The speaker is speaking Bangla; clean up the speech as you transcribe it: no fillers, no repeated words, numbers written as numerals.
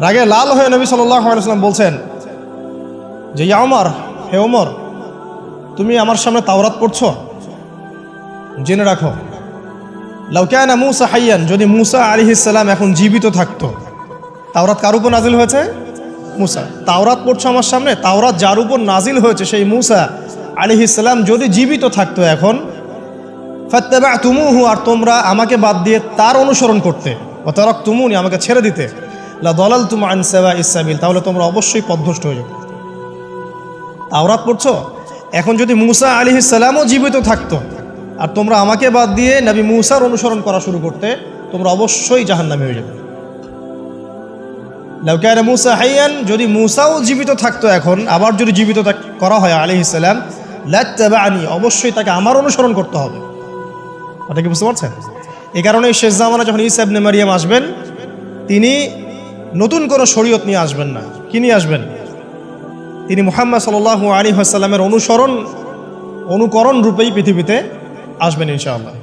রাগে লাল হয়ে নবী সাল্লাল্লাহু আলাইহি ওয়াসাল্লাম বলছেন যে ইয়া ওমর, হে ওমর, তুমি আমার সামনে তাওরাত পড়ছো? জেনে রাখো, লাউ কানা মূসা হাইয়ান, যদি মূসা আলাইহিস সালাম এখন জীবিত থাকতো। তাওরাত কার উপর নাজিল হয়েছে? মূসা। তাওরাত পড়ছো আমার সামনে, তাওরাত যার উপর নাজিল হয়েছে সেই মূসা আলাইহিস সালাম যদি জীবিত থাকতো এখন, ফাত্তাবা'তুমুহু, আর তোমরা আমাকে বাদ দিয়ে তার অনুসরণ করতে, ওয়া তারাকতুমুনি, আমাকে ছেড়ে দিতে, লা দালালতুম আন সাওয়াইস সাবিল, তাহলে তোমরা অবশ্যই পথভ্রষ্ট হয়ে যাবে। তাওরাত পড়ছো, এখন যদি মূসা আলাইহিস সালামও জীবিত থাকতো আর তোমরা আমাকে বাদ দিয়ে নবী মূসার অনুসরণ করা শুরু করতে, তোমরা অবশ্যই জাহান্নামী হয়ে যাবে। লাউ কানা মূসা হাইয়ান, যদি মূসাও জীবিত থাকতো এখন, আবার যদি জীবিত করা হয় আলাইহিস সালাম, লাত্তাবা'নি, অবশ্যই তাকে আমার অনুসরণ করতে হবে। এটা কি বুঝতে পারছেন? এই কারণে শেষ জামানা যখন ঈসা ইবনে মারিয়াম আসবেন, তিনি নতুন কোনো শরীয়ত নিয়ে আসবেন না। কি নিয়ে আসবেন? তিনি মুহাম্মদ সাল্লাল্লাহু আলাইহি ওয়াসাল্লামের অনুকরণ রূপেই পৃথিবীতে আসবেন ইনশাআল্লাহ।